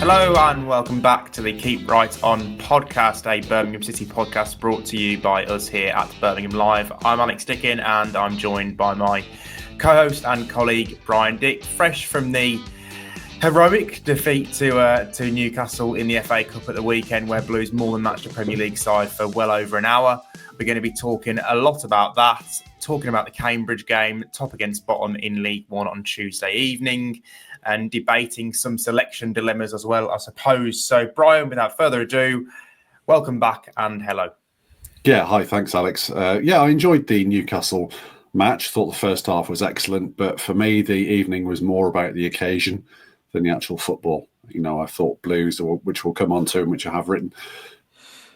Hello and welcome back to the Keep Right On podcast, a Birmingham City podcast brought to you by us here at Birmingham Live. I'm Alex Dicken and I'm joined by my co-host and colleague Brian Dick, fresh from the heroic defeat to Newcastle in the FA Cup at the weekend, where Blues more than matched the Premier League side for well over an hour. We're going to be talking a lot about that, talking about the Cambridge game, top against bottom in League One on Tuesday evening, and debating some selection dilemmas as well, I suppose. So, Brian, without further ado, welcome back and hello. Yeah, hi, thanks, Alex. I enjoyed the Newcastle match. Thought the first half was excellent, but for me, the evening was more about the occasion than the actual football. You know, I thought Blues, which we'll come on to and which I have written,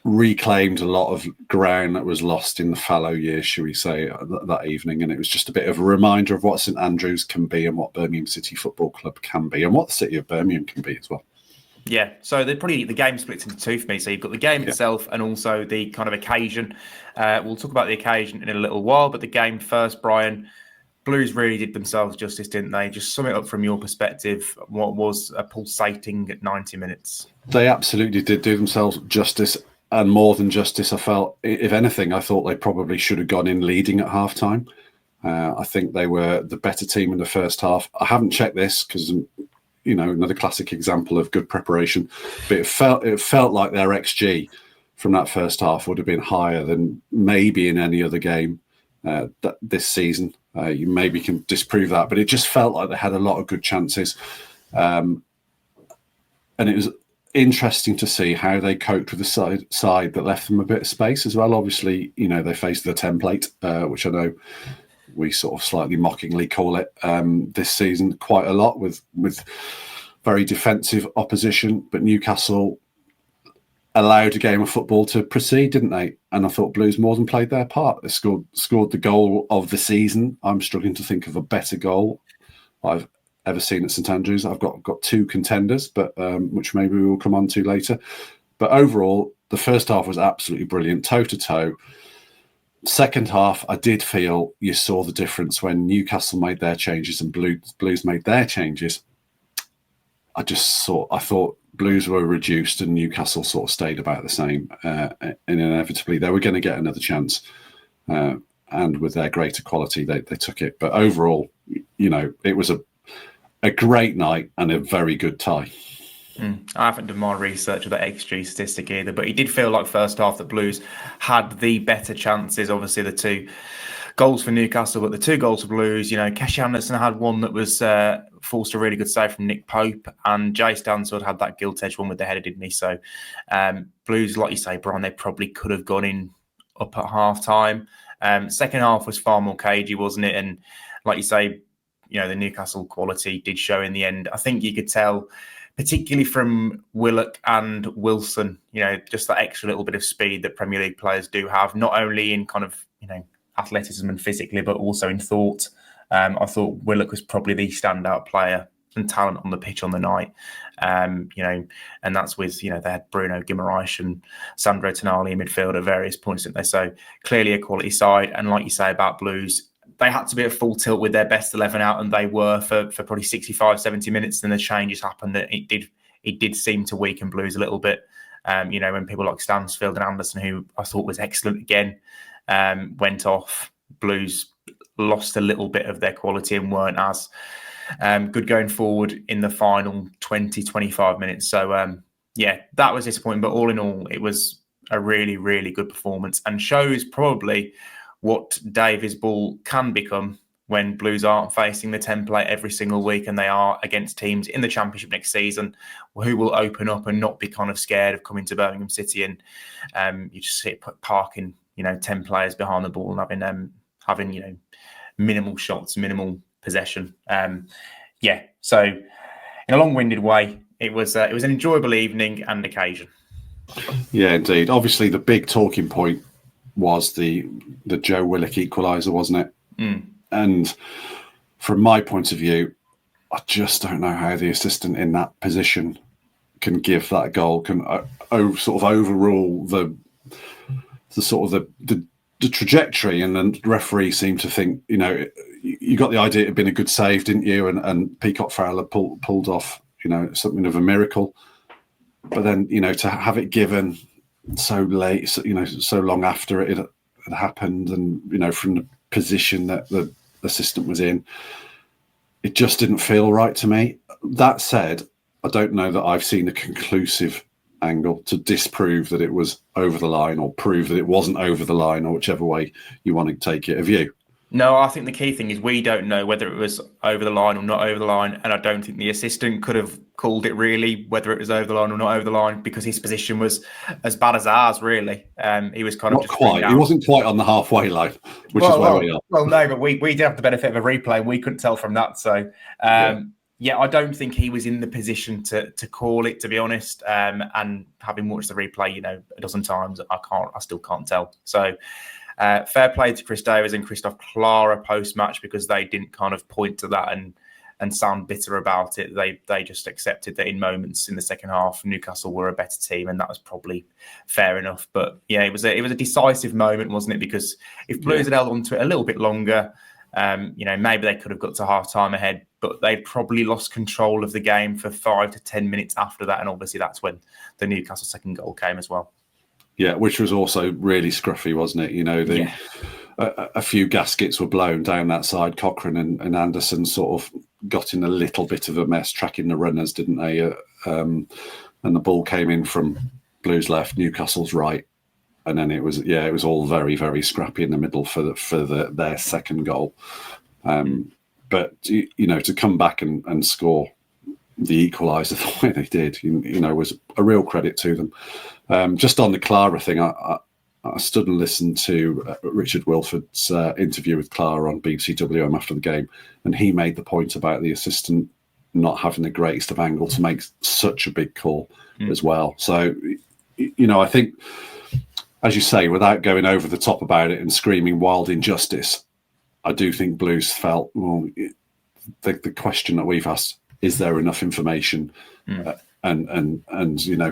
reclaimed a lot of ground that was lost in the fallow years, shall we say, that evening. And it was just a bit of a reminder of what St Andrews can be and what Birmingham City Football Club can be and what the city of Birmingham can be as well. Yeah, so the game splits into two for me. So you've got the game itself and also the kind of occasion. We'll talk about the occasion in a little while, but the game first, Brian. Blues really did themselves justice, didn't they? Just sum it up from your perspective, what was a pulsating 90 minutes? They absolutely did do themselves justice. And more than justice, I felt, if anything, I thought they probably should have gone in leading at half-time. I think they were the better team in the first half. I haven't checked this because, you know, another classic example of good preparation. But it felt like their XG from that first half would have been higher than maybe in any other game this season. You maybe can disprove that, but it just felt like they had a lot of good chances. And it was interesting to see how they coped with the side that left them a bit of space as well. Obviously, you know, they faced the template, which I know we sort of slightly mockingly call it this season quite a lot with very defensive opposition. But Newcastle allowed a game of football to proceed, didn't they? And I thought Blues more than played their part. They scored the goal of the season. I'm struggling to think of a better goal I've ever seen at St Andrews. I've got two contenders, but which maybe we will come on to later. But overall, the first half was absolutely brilliant, toe to toe. Second half, I did feel you saw the difference when Newcastle made their changes and Blues made their changes. I thought Blues were reduced and Newcastle sort of stayed about the same. And inevitably, they were going to get another chance. And with their greater quality, they took it. But overall, you know, it was a great night and a very good tie. I haven't done my research of that XG statistic either, but it did feel like first half that Blues had the better chances. Obviously, the two goals for Newcastle, but the two goals for Blues, you know, Keshi Anderson had one that was forced a really good save from Nick Pope, and Jay Stansford had that gilt-edged one with the header, didn't he? So Blues, like you say, Brian, they probably could have gone in up at half-time. Second half was far more cagey, wasn't it? And like you say, you know, the Newcastle quality did show in the end. I think you could tell, particularly from Willock and Wilson, you know, just that extra little bit of speed that Premier League players do have, not only in kind of, you know, athleticism and physically, but also in thought. I thought Willock was probably the standout player and talent on the pitch on the night. You know, and that's with, you know, they had Bruno Guimaraes and Sandro Tonali in midfield at various points, didn't they? So clearly a quality side. And like you say about Blues, they had to be at full tilt with their best 11 out, and they were for probably 65, 70 minutes. Then the changes happened that it did seem to weaken Blues a little bit. You know, when people like Stansfield and Anderson, who I thought was excellent again, went off, Blues lost a little bit of their quality and weren't as good going forward in the final 20, 25 minutes. So, yeah, that was disappointing. But all in all, it was a really, really good performance and shows probably what Davies Ball can become when Blues aren't facing the template every single week and they are against teams in the Championship next season who will open up and not be kind of scared of coming to Birmingham City and you just see it parking, you know, 10 players behind the ball and having, you know, minimal shots, minimal possession. Yeah, so in a long-winded way, it was an enjoyable evening and occasion. Yeah, indeed. Obviously, the big talking point was the Joe Willock equalizer, wasn't it? And from my point of view, I just don't know how the assistant in that position can give that goal, can sort of overrule the trajectory. And the referee seemed to think, you know, you got the idea it had been a good save, didn't you? And Peacock Fowler pulled off, you know, something of a miracle. but then, to have it given so late, so long after it had happened, and, from the position that the assistant was in, it just didn't feel right to me. That said, I don't know that I've seen a conclusive angle to disprove that it was over the line or prove that it wasn't over the line, or whichever way you want to take it. Have you? No, I think the key thing is we don't know whether it was over the line or not over the line, and I don't think the assistant could have called it really whether it was over the line or not over the line, because his position was as bad as ours. Really, he was kind of not just quite. He wasn't quite on the halfway line, which is where we are. Well, no, but we did have the benefit of a replay. We couldn't tell from that, so yeah, I don't think he was in the position to call it, to be honest. And having watched the replay, a dozen times, I still can't tell. So. Fair play to Chris Davies and Christoph Clara post-match, because they didn't kind of point to that and sound bitter about it. They just accepted that in moments in the second half, Newcastle were a better team, and that was probably fair enough. But yeah, it was a decisive moment, wasn't it? Because if Blues had held on to it a little bit longer, maybe they could have got to half-time ahead, but they probably lost control of the game for 5 to 10 minutes after that, and obviously that's when the Newcastle second goal came as well. Yeah, which was also really scruffy, wasn't it? A few gaskets were blown down that side. Cochrane and Anderson sort of got in a little bit of a mess, tracking the runners, didn't they? And the ball came in from Blues left, Newcastle's right, and then it was all very, very scrappy in the middle for their second goal. But to come back and score the equaliser the way they did, was a real credit to them. Just on the Clara thing, I stood and listened to Richard Wilford's interview with Clara on BBC WM after the game, and he made the point about the assistant not having the greatest of angle to make such a big call as well. So, I think, as you say, without going over the top about it and screaming wild injustice, I do think Blues felt, the question that we've asked, is there enough information and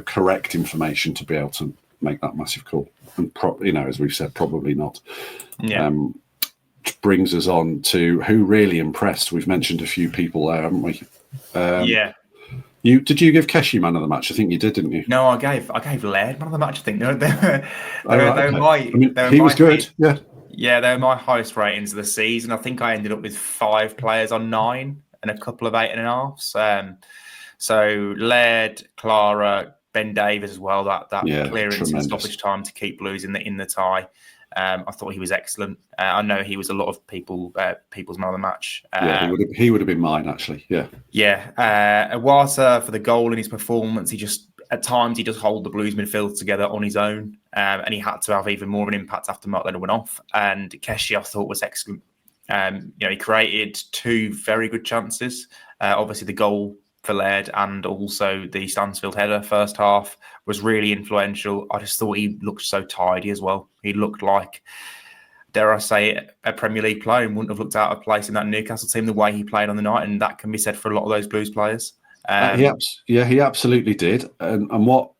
correct information to be able to make that massive call? And as we've said, probably not. Yeah. Which brings us on to who really impressed. We've mentioned a few people there, haven't we? Yeah. Did you give Keshi man of the match? I think you did, didn't you? No, I gave Laird man of the match. I think he was good. Yeah. Yeah, they were my highest ratings of the season. I think I ended up with 5 players on 9 and a couple of 8.5. So Laird, Clara, Ben Davies as well. That clearance in stoppage time to keep Blues in the tie. I thought he was excellent. I know he was a lot of people's man of the match. He would have been mine actually. Yeah. Yeah. Iwata for the goal and his performance. At times he does hold the Blues midfield together on his own, and he had to have even more of an impact after Mark Leonard went off. And Keshi, I thought, was excellent. He created 2 very good chances. Obviously, the goal for Laird and also the Stansfield header first half was really influential. I just thought he looked so tidy as well. He looked like, dare I say it, a Premier League player, and wouldn't have looked out of place in that Newcastle team the way he played on the night, and that can be said for a lot of those Blues players. He absolutely did. And what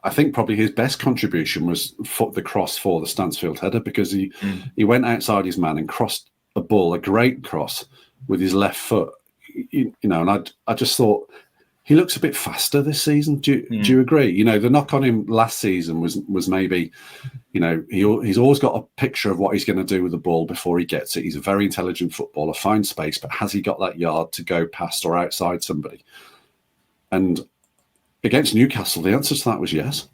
I think probably his best contribution was the cross for the Stansfield header, because he went outside his man and crossed a great cross with his left foot. And I just thought he looks a bit faster this season. Do you agree? The knock on him last season was maybe, he's always got a picture of what he's going to do with the ball before he gets it. He's a very intelligent footballer, finds space, but has he got that yard to go past or outside somebody? And against Newcastle, the answer to that was yes.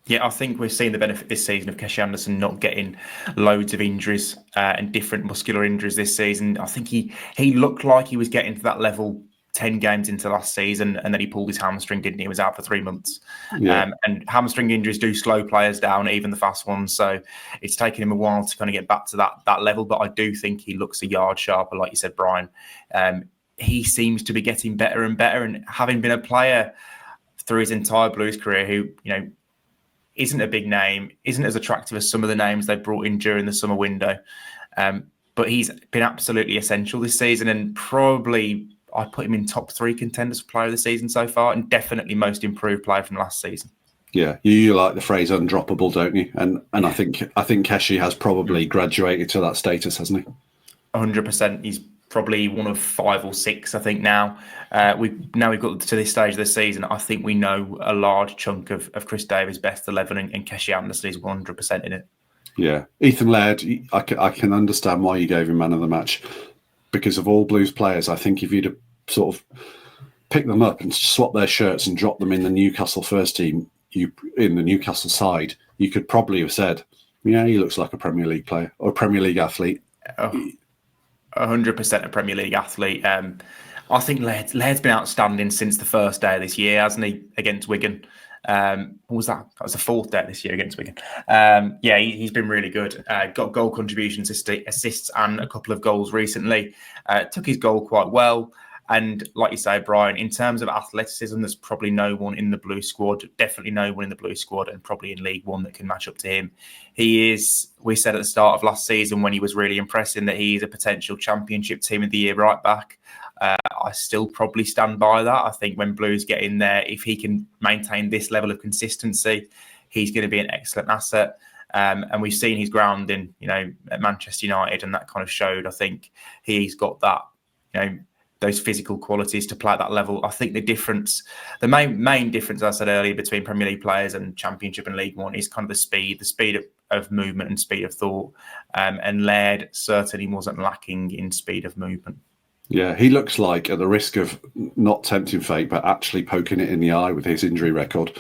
Yeah, I think we've seen the benefit this season of Keshi Anderson not getting loads of injuries and different muscular injuries this season. I think he looked like he was getting to that level 10 games into last season, and then he pulled his hamstring, didn't he? He was out for 3 months. Yeah. And hamstring injuries do slow players down, even the fast ones. So it's taken him a while to kind of get back to that level. But I do think he looks a yard sharper, like you said, Brian. He seems to be getting better and better. And having been a player through his entire Blues career who, isn't a big name, isn't as attractive as some of the names they brought in during the summer window. But he's been absolutely essential this season, and probably I put him in top 3 contenders for player of the season so far, and definitely most improved player from last season. Yeah, you like the phrase undroppable, don't you? And I think Keshi has probably graduated to that status, hasn't he? 100%. He's probably one of 5 or 6, I think now. We've got to this stage of the season. I think we know a large chunk of Chris Davies' best 11, and Keshi Anderson is 100% in it. Yeah, Ethan Laird, I can understand why you gave him man of the match, because of all Blues players, I think if you'd have sort of picked them up and swapped their shirts and dropped them in the Newcastle first team, in the Newcastle side, you could probably have said, yeah, he looks like a Premier League player or a Premier League athlete. 100% a Premier League athlete. I think Laird's been outstanding since the first day of this year, hasn't he, against Wigan? What was that? That was the 4th day this year against Wigan. Yeah, he's been really good. Got goal contributions, assists, and a couple of goals recently. Took his goal quite well. And like you say, Brian, in terms of athleticism, there's probably no one in the Blue squad, definitely no one in the Blue squad, and probably in League One that can match up to him. He is, we said at the start of last season when he was really impressing, that he's a potential Championship Team of the Year right back. I still probably stand by that. I think when Blues get in there, if he can maintain this level of consistency, he's going to be an excellent asset. And we've seen his grounding, at Manchester United, and that kind of showed. I think he's got that, those physical qualities to play at that level. I think the main difference, as I said earlier, between Premier League players and Championship and League One is kind of the speed of movement and speed of thought. And Laird certainly wasn't lacking in speed of movement. Yeah, he looks like, at the risk of not tempting fate, but actually poking it in the eye with his injury record,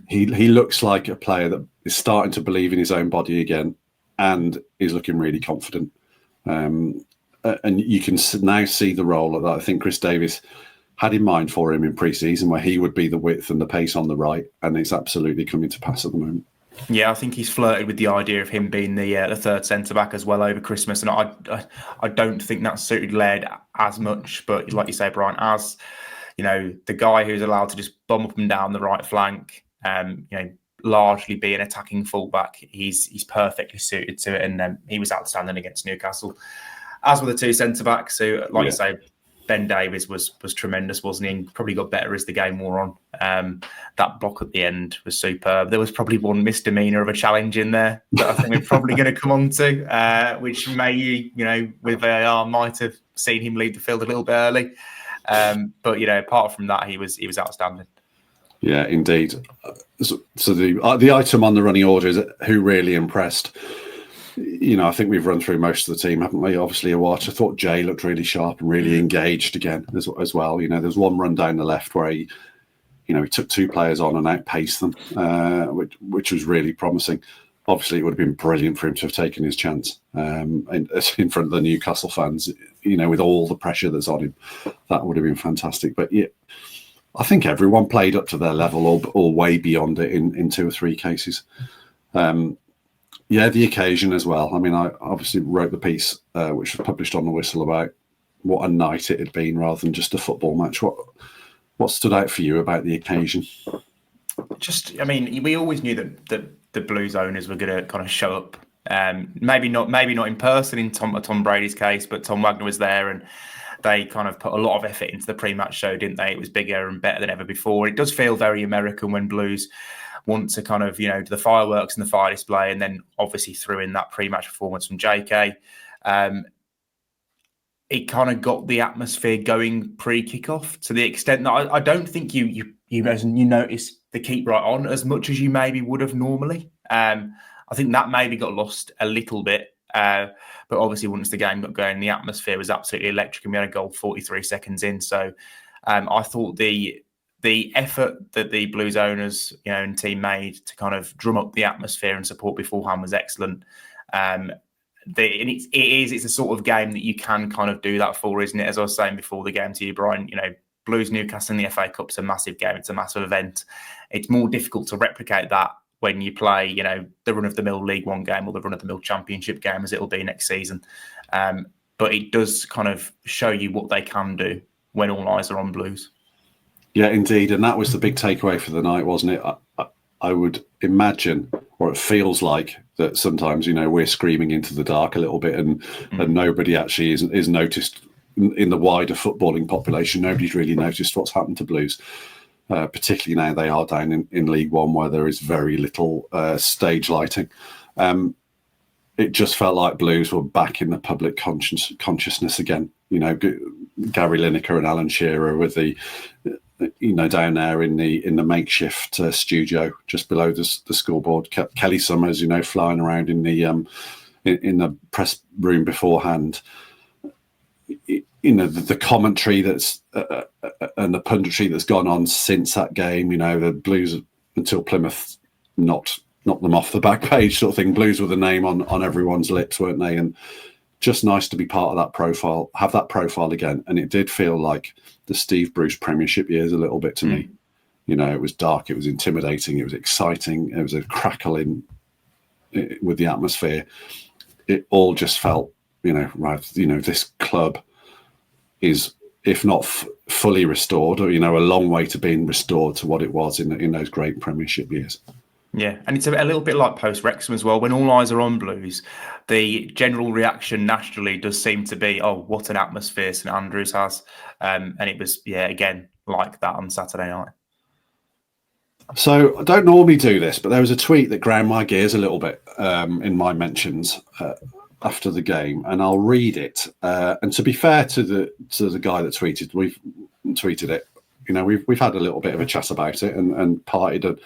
he looks like a player that is starting to believe in his own body again and is looking really confident. And you can now see the role that I think Chris Davies had in mind for him in pre-season, where he would be the width and the pace on the right, and it's absolutely coming to pass at the moment. Yeah, I think he's flirted with the idea of him being the third centre-back as well over Christmas, and I don't think that suited Laird as much. But like you say, Brian, as the guy who's allowed to just bomb up and down the right flank, largely be an attacking fullback, he's perfectly suited to it, and he was outstanding against Newcastle. As were the 2 centre-backs, so like you say, Ben Davies was tremendous, wasn't he? And probably got better as the game wore on. That block at the end was superb. There was probably one misdemeanor of a challenge in there that I think we're probably going to come on to, which may, with VAR, might have seen him leave the field a little bit early. But apart from that, he was outstanding. Yeah, indeed. So the item on the running order is who really impressed. I think we've run through most of the team, haven't we? Obviously, a watch. I thought Jay looked really sharp and really engaged again as well. There's one run down the left where he took 2 players on and outpaced them, which was really promising. Obviously, it would have been brilliant for him to have taken his chance in front of the Newcastle fans, with all the pressure that's on him. That would have been fantastic. But yeah, I think everyone played up to their level or way beyond it in 2 or 3 cases. Yeah, the occasion as well. I mean, I obviously wrote the piece, which was published on The Whistle, about what a night it had been rather than just a football match. What stood out for you about the occasion? We always knew that the Blues owners were going to kind of show up. Maybe not in person in Tom Brady's case, but Tom Wagner was there, and they kind of put a lot of effort into the pre-match show, didn't they? It was bigger and better than ever before. It does feel very American when Blues want to kind of, do the fireworks and the fire display, and then obviously threw in that pre-match performance from JK. It kind of got the atmosphere going pre-kickoff to the extent that I don't think you notice the keep right on as much as you maybe would have normally. I think that maybe got lost a little bit. But obviously once the game got going, the atmosphere was absolutely electric, and we had a goal 43 seconds in. So I thought the effort that the Blues owners, and team made to kind of drum up the atmosphere and support beforehand was excellent. It's a sort of game that you can kind of do that for, isn't it? As I was saying before the game to you, Brian, Blues Newcastle in the FA Cup's a massive game. It's a massive event. It's more difficult to replicate that when you play, the run-of-the-mill League One game or the run-of-the-mill Championship game, as it'll be next season. But it does kind of show you what they can do when all eyes are on Blues. Yeah, indeed. And that was the big takeaway for the night, wasn't it? I would imagine, or it feels like, that sometimes, we're screaming into the dark a little bit, and nobody actually is noticed in the wider footballing population. Nobody's really noticed what's happened to Blues, particularly now they are down in League One, where there is very little stage lighting. It just felt like Blues were back in the public consciousness again. Garry Lineker and Alan Shearer with the down there in the makeshift studio just below the scoreboard. Kelly Summers, flying around in the press room beforehand. The commentary that's and the punditry that's gone on since that game. The Blues until Plymouth knocked them off the back page, sort of thing. Blues were the name on everyone's lips, weren't they? And just nice to be part of that profile, have that profile again. And it did feel like the Steve Bruce Premiership years a little bit to me. It was dark, it was intimidating, it was exciting, it was a crackle with the atmosphere. It all just felt, this club is, if not fully restored, or a long way to being restored to what it was in those great Premiership years. Yeah, and it's a little bit like post-Wrexham as well. When all eyes are on Blues, the general reaction naturally does seem to be, oh, what an atmosphere St Andrews has. And it was, again, like that on Saturday night. So I don't normally do this, but there was a tweet that ground my gears a little bit in my mentions after the game, and I'll read it. And to be fair to the guy that tweeted it, we've had a little bit of a chat about it and parted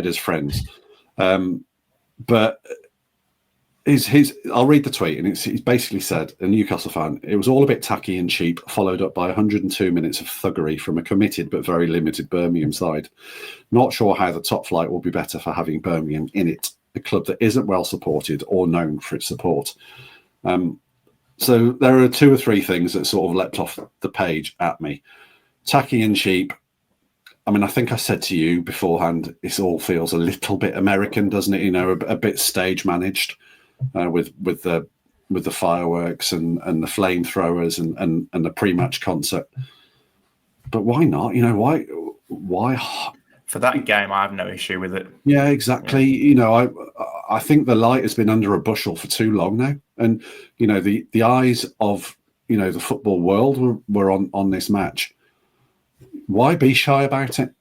as friends. But I'll read the tweet, and he's basically said, a Newcastle fan, it was all a bit tacky and cheap, followed up by 102 minutes of thuggery from a committed but very limited Birmingham side. Not sure how the top flight will be better for having Birmingham in it, a club that isn't well supported or known for its support. So there are two or three things that sort of leapt off the page at me. Tacky and cheap. I mean, I think I said to you beforehand, this all feels a little bit American, doesn't it? A bit stage managed with the fireworks and the flamethrowers and the pre-match concert. But why not? Why? For that game, I have no issue with it. Yeah, exactly. Yeah. I think the light has been under a bushel for too long now, and the eyes of the football world were on this match. Why be shy about it?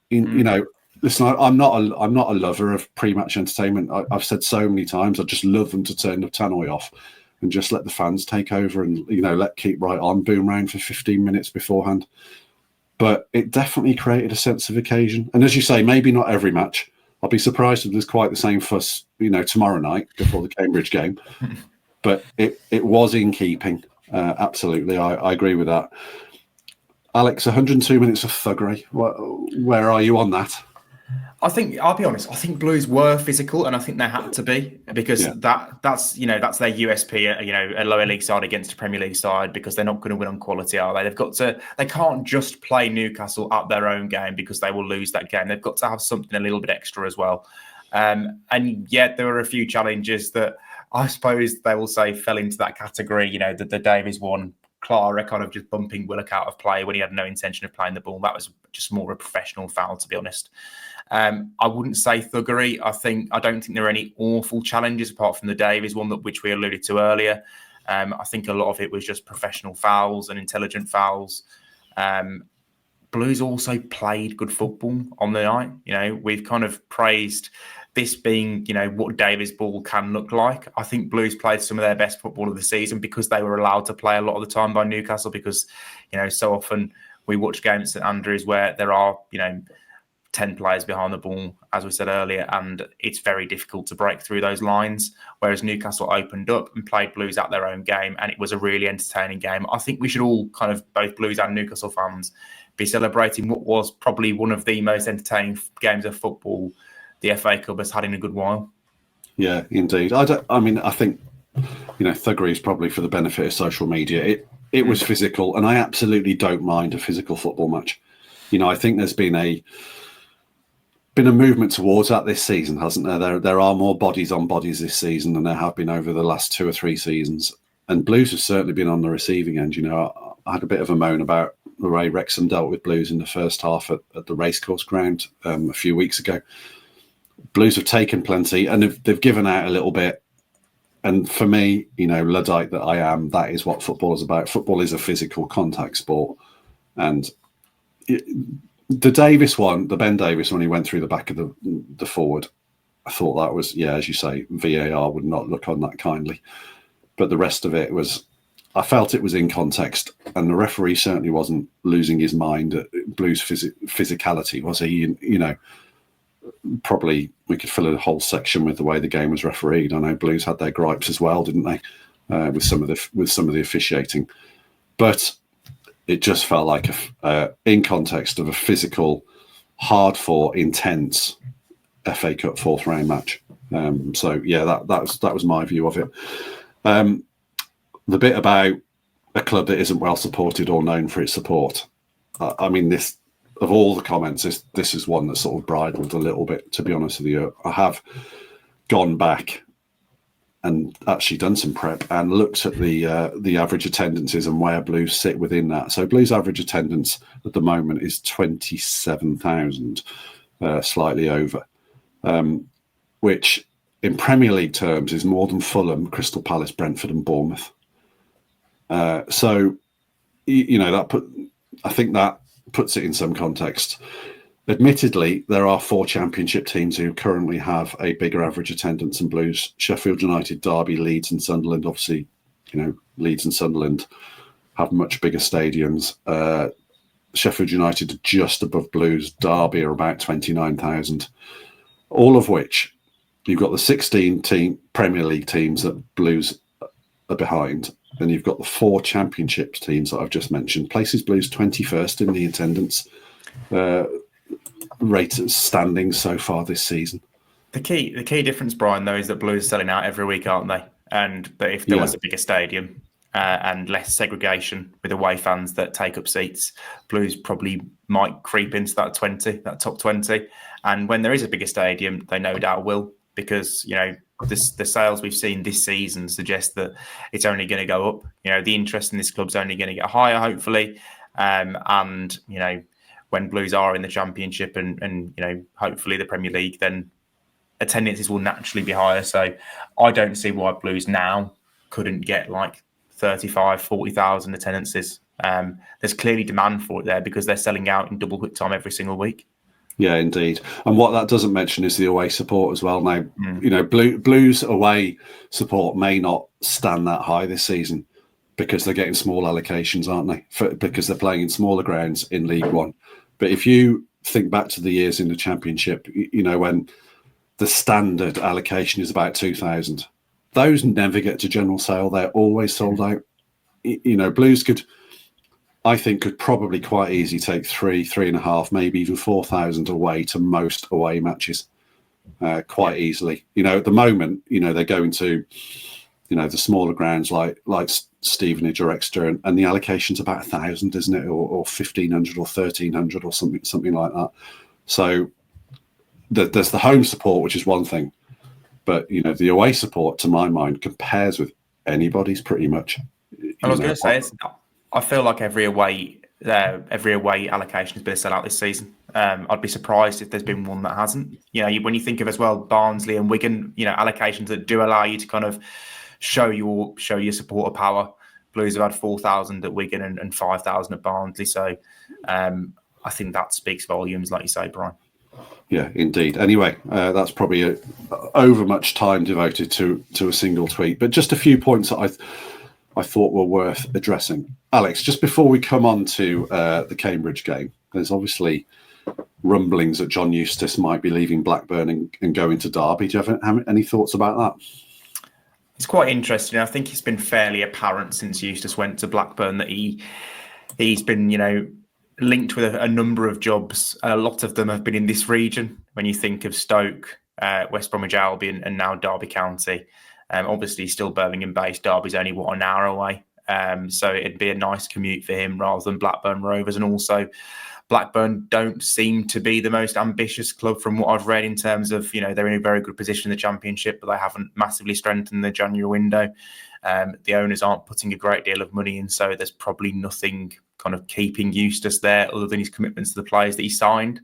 Listen, I'm not a lover of pre-match entertainment. I've said so many times, I just love them to turn the tannoy off and just let the fans take over and let Keep Right On boom round for 15 minutes beforehand. But it definitely created a sense of occasion. And as you say, maybe not every match. I'll be surprised if there's quite the same fuss, tomorrow night before the Cambridge game. But it was in keeping. Absolutely, I agree with that. Alex, 102 minutes of thuggery. Where are you on that? I'll be honest, I think Blues were physical, and I think they had to be, because that's their USP, a lower league side against a Premier League side, because they're not going to win on quality, are they? They can't just play Newcastle at their own game, because they will lose that game. They've got to have something a little bit extra as well. And yet there were a few challenges that I suppose they will say fell into that category. The Davies one, Clara kind of just bumping Willock out of play when he had no intention of playing the ball. That was just more a professional foul, to be honest. I wouldn't say thuggery. I don't think there are any awful challenges apart from the Davies one, which we alluded to earlier. I think a lot of it was just professional fouls and intelligent fouls. Blues also played good football on the night. We've kind of praised this being, what Davies ball can look like. I think Blues played some of their best football of the season because they were allowed to play a lot of the time by Newcastle, because, so often we watch games at Andrews where there are, 10 players behind the ball, as we said earlier, and it's very difficult to break through those lines, whereas Newcastle opened up and played Blues at their own game, and it was a really entertaining game. I think we should all kind of, both Blues and Newcastle fans, be celebrating what was probably one of the most entertaining games of football the FA Cup has had in a good while. Yeah, indeed. I think, thuggery is probably for the benefit of social media. It was physical, and I absolutely don't mind a physical football match. I think there's been a movement towards that this season, hasn't there? There are more bodies on bodies this season than there have been over the last 2 or 3 seasons. And Blues have certainly been on the receiving end. I had a bit of a moan about the way Wrexham dealt with Blues in the first half at the racecourse ground a few weeks ago. Blues have taken plenty, and they've given out a little bit. And for me, Luddite that I am, that is what football is about. Football is a physical contact sport. And the Davis one, the Ben Davis, when he went through the back of the forward, I thought that was, as you say, VAR would not look on that kindly. But the rest of it was, I felt it was in context, and the referee certainly wasn't losing his mind at Blues' physicality, was he? You know, probably we could fill a whole section with the way the game was refereed. I know Blues had their gripes as well, didn't they, with some of the officiating, but it just felt like in context of a physical, hard-fought, intense FA Cup fourth round match. So yeah, that was my view of it. The bit about a club that isn't well supported or known for its support. I mean, this of all the comments, this is one that sort of bridled a little bit. To be honest with you, I have gone back and actually done some prep and looked at the average attendances and where Blues sit within that. So Blues' average attendance at the moment is 27,000, slightly over, which in Premier League terms is more than Fulham, Crystal Palace, Brentford, and Bournemouth. So, you know, I think that puts it in some context. Admittedly, there are 4 Championship teams who currently have a bigger average attendance than Blues: Sheffield United, Derby, Leeds, and Sunderland. Obviously, you know, Leeds and Sunderland have much bigger stadiums. Sheffield United are just above Blues. Derby are about 29,000. All of which, you've got the 16 Premier League teams that Blues are behind, and you've got the 4 Championship teams that I've just mentioned. Places Blues 21st in the attendance rate standings so far this season. The key difference, Brian, though, is that Blues are selling out every week, aren't they? And that if there was a bigger stadium and less segregation with away fans that take up seats, Blues probably might creep into that top 20. And when there is a bigger stadium, they no doubt will, because, you know, the sales we've seen this season suggest that it's only going to go up. You know, the interest in this club's only going to get higher, hopefully. And, you know, when Blues are in the Championship and you know, hopefully the Premier League, then attendances will naturally be higher. So I don't see why Blues now couldn't get like 35, 40,000 attendances. There's clearly demand for it there because they're selling out in double quick time every single week. Yeah, indeed. And what that doesn't mention is the away support as well. Now, you know, Blues away support may not stand that high this season because they're getting small allocations, aren't they? Because they're playing in smaller grounds in League One. But if you think back to the years in the Championship, you know, when the standard allocation is about 2,000, those never get to general sale. They're always sold out. You know, Blues could probably quite easily take 3.5, maybe even 4,000 away to most away matches, quite easily. You know, at the moment, you know, they're going to, you know, the smaller grounds like Stevenage or Exeter, and the allocation's about 1,000, isn't it, or 1,500 or 1,300 or something like that. So there's the home support, which is one thing, but you know, the away support, to my mind, compares with anybody's pretty much. I was going to say, I feel like every away allocation has been a sellout this season. I'd be surprised if there's been one that hasn't. You know, when you think of as well Barnsley and Wigan, you know, allocations that do allow you to kind of show your supporter power. Blues have had 4,000 at Wigan and 5,000 at Barnsley. So I think that speaks volumes, like you say, Brian. Yeah, indeed. Anyway, that's probably over much time devoted to a single tweet, but just a few points that I thought were worth addressing. Alex, just before we come on to the Cambridge game, there's obviously rumblings that John Eustace might be leaving Blackburn and going to Derby. Do you have any thoughts about that? It's quite interesting. I think it's been fairly apparent since Eustace went to Blackburn that he's been, you know, linked with a number of jobs. A lot of them have been in this region. When you think of Stoke, West Bromwich Albion, and now Derby County, obviously still Birmingham based. Derby's only an hour away, so it'd be a nice commute for him rather than Blackburn Rovers. And also, Blackburn don't seem to be the most ambitious club from what I've read in terms of, you know, they're in a very good position in the Championship, but they haven't massively strengthened the January window. The owners aren't putting a great deal of money in, so there's probably nothing kind of keeping Eustace there other than his commitments to the players that he signed,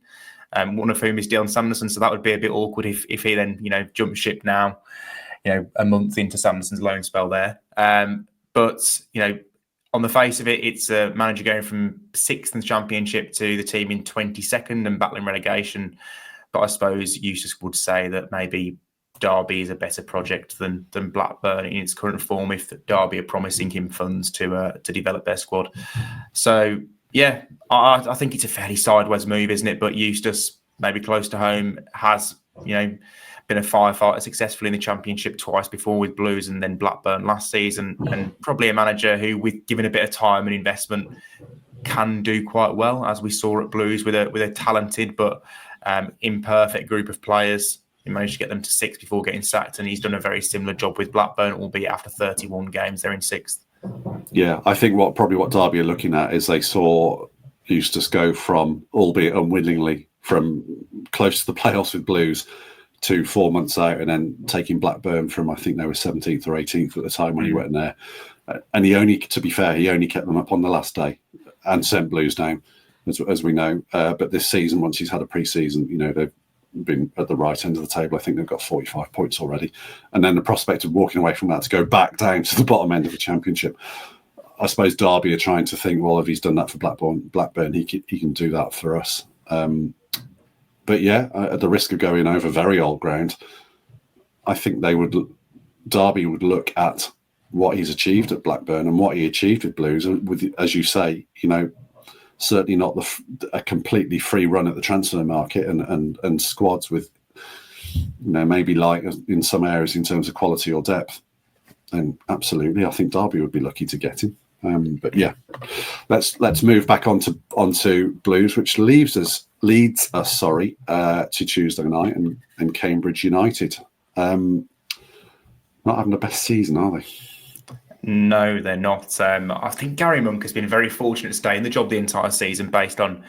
one of whom is Dion Sanderson. So that would be a bit awkward if he then, you know, jumps ship now, you know, a month into Sanderson's loan spell there. But, you know, on the face of it, it's a manager going from 6th in the Championship to the team in 22nd and battling relegation. But I suppose Eustace would say that maybe Derby is a better project than Blackburn in its current form. If Derby are promising him funds to develop their squad, so yeah, I think it's a fairly sideways move, isn't it? But Eustace, maybe close to home, has been a firefighter successfully in the Championship twice before with Blues and then Blackburn last season, and probably a manager who, with given a bit of time and investment, can do quite well, as we saw at Blues with a talented but imperfect group of players. He managed to get them to 6th before getting sacked, and he's done a very similar job with Blackburn, albeit after 31 games, they're in 6th. Yeah, I think what Derby are looking at is they saw Eustace go from, albeit unwillingly, from close to the playoffs with Blues to 4 months out, and then taking Blackburn from, I think they were 17th or 18th at the time when he went there. And to be fair, he only kept them up on the last day and sent Blues down, as we know. But this season, once he's had a pre-season, they've been at the right end of the table. I think they've got 45 points already. And then the prospect of walking away from that to go back down to the bottom end of the Championship. I suppose Derby are trying to think, well, if he's done that for Blackburn, he can do that for us. But yeah, at the risk of going over very old ground, I think Derby would look at what he's achieved at Blackburn and what he achieved with Blues, and with, as you say, certainly not a completely free run at the transfer market and squads with, maybe light in some areas in terms of quality or depth. And absolutely, I think Derby would be lucky to get him. But yeah, let's move back onto Blues, which leads us to Tuesday night and Cambridge United. Not having the best season, are they? No, they're not. I think Garry Monk has been very fortunate to stay in the job the entire season based on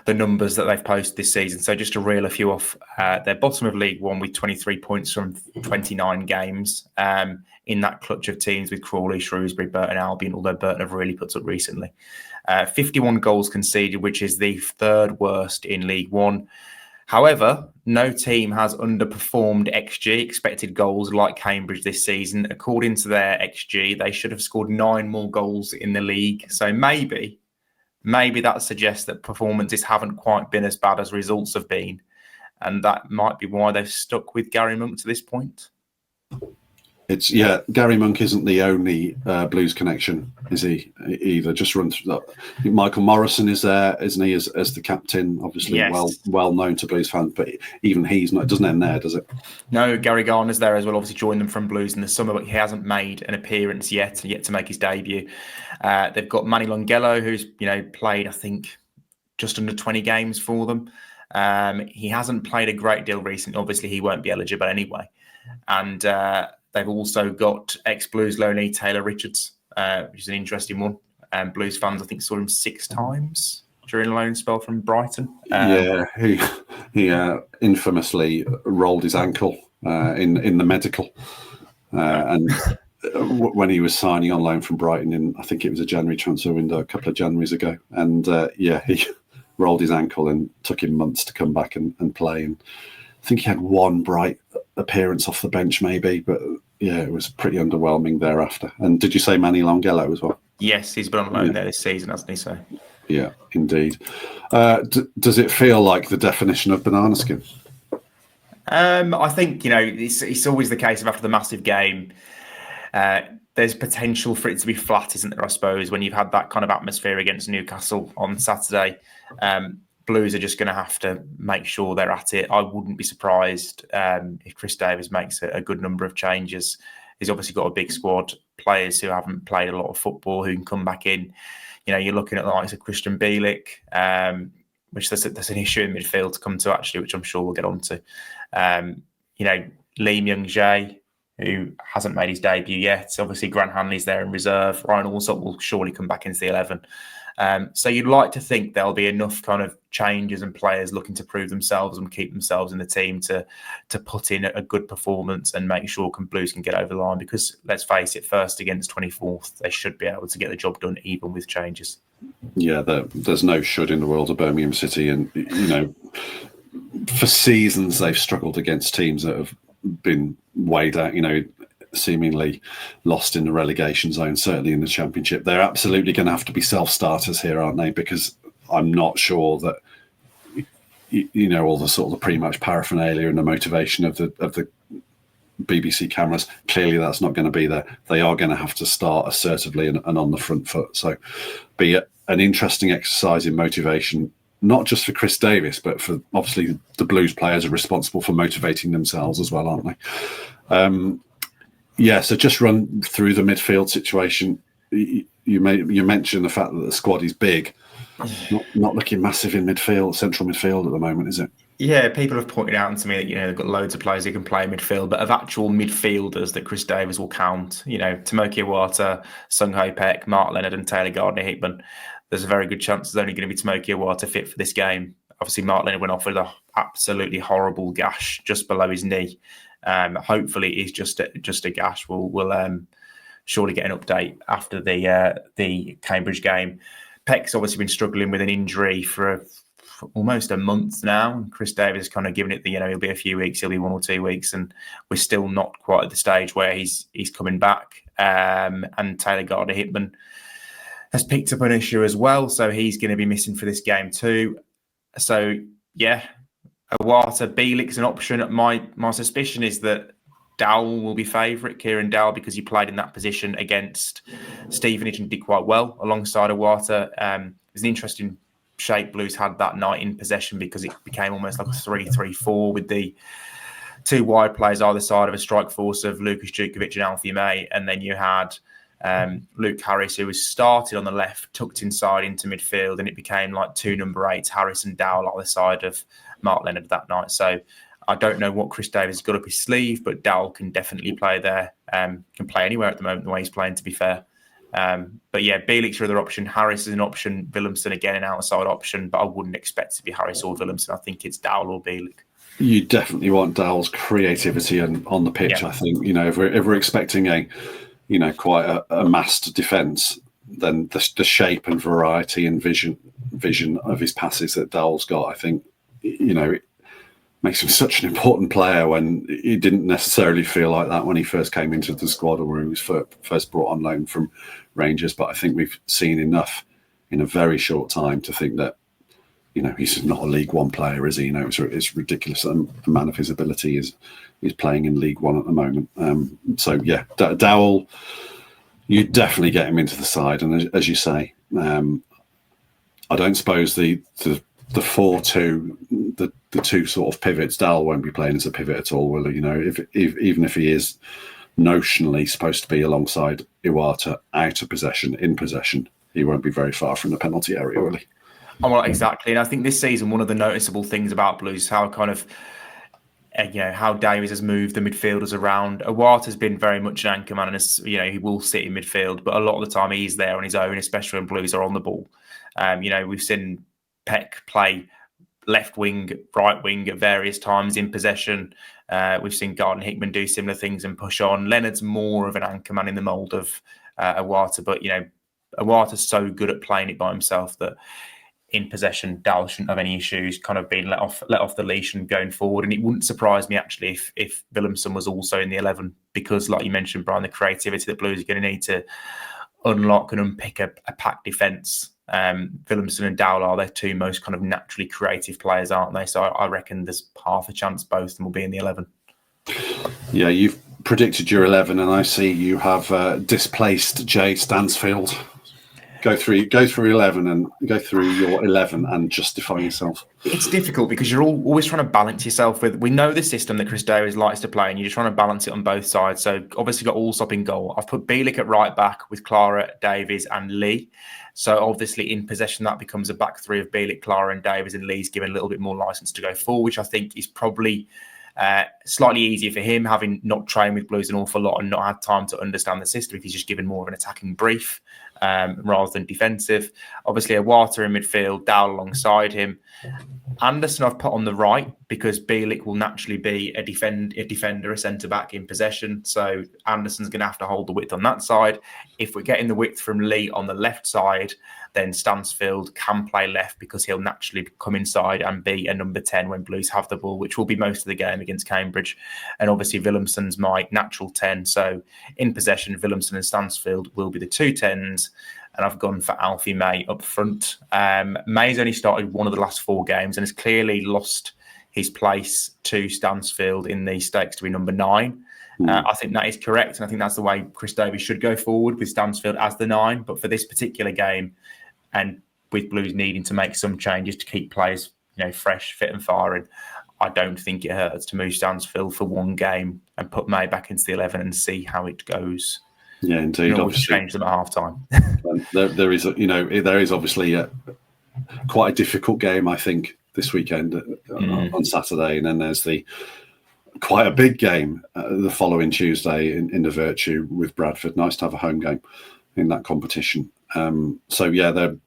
the numbers that they've posted this season. So just to reel a few off, they're bottom of League One with 23 points from 29 games. In that clutch of teams with Crawley, Shrewsbury, Burton Albion, although Burton have really put up recently. 51 goals conceded, which is the 3rd worst in League One. However, no team has underperformed XG, expected goals, like Cambridge this season. According to their XG, they should have scored 9 more goals in the league. So maybe that suggests that performances haven't quite been as bad as results have been. And that might be why they've stuck with Garry Monk to this point. Garry Monk isn't the only Blues connection, is he? Either just run through that. Michael Morrison is there, isn't he, as the captain? Obviously, yes. well known to Blues fans, but even he's not. It doesn't end there, does it? No, Gary Garner's there as well. Obviously, joined them from Blues in the summer, but he hasn't made an appearance yet to make his debut. They've got Manny Longello, who's played, I think, just under 20 games for them. He hasn't played a great deal recently. Obviously, he won't be eligible anyway, and. They've also got ex-Blues loanee Taylor Richards, which is an interesting one. Blues fans, I think, saw him 6 times during a loan spell from Brighton. He infamously rolled his ankle in the medical. And when he was signing on loan from Brighton in, I think it was a January transfer window a couple of Januaries ago. And he rolled his ankle and took him months to come back and play. And I think he had one bright appearance off the bench maybe, but it was pretty underwhelming thereafter. And did you say Manny Longello as well? Yes, he's been on loan there this season, hasn't he? So yeah, indeed. Does it feel like the definition of banana skin? I think it's always the case of after the massive game, there's potential for it to be flat, isn't there? I suppose when you've had that kind of atmosphere against Newcastle on Saturday. Blues are just going to have to make sure they're at it. I wouldn't be surprised if Chris Davies makes a good number of changes. He's obviously got a big squad, players who haven't played a lot of football who can come back in. You're looking at the likes of Christian Bielik, which there's an issue in midfield to come to actually, which I'm sure we'll get on to. Lee Myung-jae, who hasn't made his debut yet. Obviously, Grant Hanley's there in reserve. Ryan Allsop will surely come back into the 11. So you'd like to think there'll be enough kind of changes and players looking to prove themselves and keep themselves in the team to put in a good performance and make sure Blues can get over the line. Because let's face it, first against 24th, they should be able to get the job done even with changes. Yeah, there's no should in the world of Birmingham City, and for seasons they've struggled against teams that have been weighed out. Seemingly lost in the relegation zone, certainly in the Championship. They're absolutely going to have to be self-starters here, aren't they? Because I'm not sure that all the sort of the pre-match paraphernalia and the motivation of the BBC cameras. Clearly, that's not going to be there. They are going to have to start assertively and on the front foot. So, be an interesting exercise in motivation, not just for Chris Davis, but for obviously the Blues players are responsible for motivating themselves as well, aren't they? So just run through the midfield situation. You mentioned the fact that the squad is big. Not looking massive in midfield, central midfield at the moment, is it? Yeah, people have pointed out to me that they've got loads of players who can play midfield, but of actual midfielders that Chris Davis will count, Tomoki Iwata, Sung Ho Peck, Mark Leonard, and Taylor Gardner-Hickman, there's a very good chance there's only going to be Tomoki Iwata fit for this game. Obviously, Mark Leonard went off with an absolutely horrible gash just below his knee. Hopefully, it's just a gash. We'll surely get an update after the Cambridge game. Peck's obviously been struggling with an injury for almost a month now. Chris Davis kind of given it he'll be a few weeks, he'll be 1 or 2 weeks, and we're still not quite at the stage where he's coming back. And Taylor Gardner-Hickman has picked up an issue as well, so he's going to be missing for this game too. So Iwata, Bielik's an option. My suspicion is that Dowell will be favourite, Kieran Dowell, because he played in that position against Stevenage and did quite well alongside Iwata. It's an interesting shape Blues had that night in possession because it became almost like a 3-3-4 with the two wide players either side of a strike force of Lucas Djukovic and Alfie May, and then you had Luke Harris, who was started on the left, tucked inside into midfield, and it became like two number 8s, Harris and Dowell either side of Mark Leonard that night. So I don't know what Chris Davis has got up his sleeve, but Dowell can definitely play there. Can play anywhere at the moment, the way he's playing, to be fair. But Bielik's your other option. Harris is an option. Willemsen again an outside option, but I wouldn't expect it to be Harris or Willemsen. I think it's Dowell or Bielik. You definitely want Dowell's creativity on the pitch. I think if we're expecting quite a massed defence, then the shape and variety and vision of his passes that Dowell's got, I think it makes him such an important player when he didn't necessarily feel like that when he first came into the squad or when he was first brought on loan from Rangers. But I think we've seen enough in a very short time to think that, he's not a League One player, is he? It's ridiculous that a man of his ability is playing in League One at the moment. Dowell, you definitely get him into the side. And as you say, I don't suppose the 4-2, the two sort of pivots, Dowell won't be playing as a pivot at all, will he? Even if he is notionally supposed to be alongside Iwata out of possession, in possession, he won't be very far from the penalty area, will he? Oh, well, exactly. And I think this season, one of the noticeable things about Blues, how kind of, how Davies has moved the midfielders around. Iwata's been very much an anchor man, and he will sit in midfield, but a lot of the time he's there on his own, especially when Blues are on the ball. We've seen Peck play left wing, right wing at various times in possession. We've seen Gardner-Hickman do similar things and push on. Leonard's more of an anchor man in the mould of Iwata, but Iwata's so good at playing it by himself that in possession, Dowell shouldn't have any issues kind of being let off the leash and going forward. And it wouldn't surprise me actually if Willemsen was also in the 11, because like you mentioned, Brian, the creativity that Blues are going to need to unlock and unpick a packed defence. Willemsen and Dowell are their two most kind of naturally creative players, aren't they? So I reckon there's half a chance both of them will be in the 11. Yeah, you've predicted your 11, and I see you have displaced Jay Stansfield. Go through 11 and go through your 11 and justify yourself. It's difficult because you're always trying to balance yourself with. We know the system that Chris Davis likes to play, and you're just trying to balance it on both sides. So obviously got Allsop in goal. I've put Bielik at right back with Clara, Davies, and Lee. So obviously in possession that becomes a back three of Bielik, Clara, and Davies, and Lee's given a little bit more license to go forward, which I think is probably slightly easier for him, having not trained with Blues an awful lot and not had time to understand the system. If he's just given more of an attacking brief rather than defensive. Obviously, Iwata in midfield, Dowell alongside him. Anderson I've put on the right because Bielik will naturally be a defender, a centre-back in possession. So Anderson's going to have to hold the width on that side. If we're getting the width from Lee on the left side, then Stansfield can play left because he'll naturally come inside and be a number 10 when Blues have the ball, which will be most of the game against Cambridge. And obviously Willemsen's my natural 10. So in possession, Willemsen and Stansfield will be the two 10s. And I've gone for Alfie May up front. May's only started one of the last 4 games and has clearly lost his place to Stansfield in the stakes to be number 9. I think that is correct, and I think that's the way Chris Davies should go forward with Stansfield as the 9. But for this particular game, and with Blues needing to make some changes to keep players, fresh, fit, and firing, I don't think it hurts to move Stansfield for one game and put May back into the 11 and see how it goes. Yeah, indeed. Obviously, change them at half time. there is obviously quite a difficult game, I think, this weekend on Saturday, and then there's quite a big game the following Tuesday in the Virtue with Bradford. Nice to have a home game in that competition. The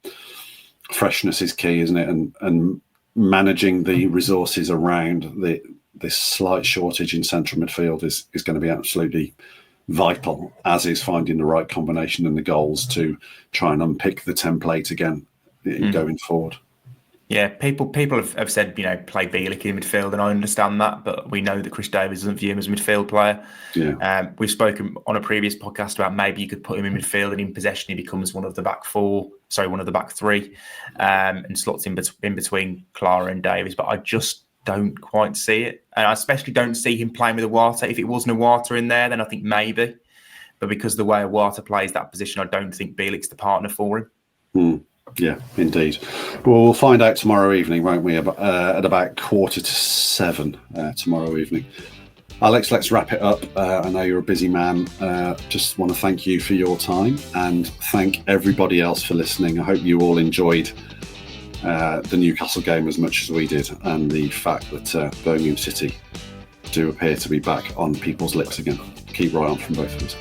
freshness is key, isn't it? And managing the resources around this slight shortage in central midfield is going to be absolutely vital, as is finding the right combination and the goals to try and unpick the template again going forward. Yeah, people have said, play Bielik in midfield, and I understand that, but we know that Chris Davies doesn't view him as a midfield player. Yeah. We've spoken on a previous podcast about maybe you could put him in midfield, and in possession he becomes one of the back 3, and slots in between Clara and Davies, but I just don't quite see it. And I especially don't see him playing with Awata. If it was Awata in there, then I think maybe. But because the way Awata plays that position, I don't think Bielik's the partner for him. Yeah, indeed. Well, we'll find out tomorrow evening, won't we? At about 6:45 tomorrow evening. Alex, let's wrap it up. I know you're a busy man. Just want to thank you for your time and thank everybody else for listening. I hope you all enjoyed the Newcastle game as much as we did, and the fact that Birmingham City do appear to be back on people's lips again. Keep right on from both of us.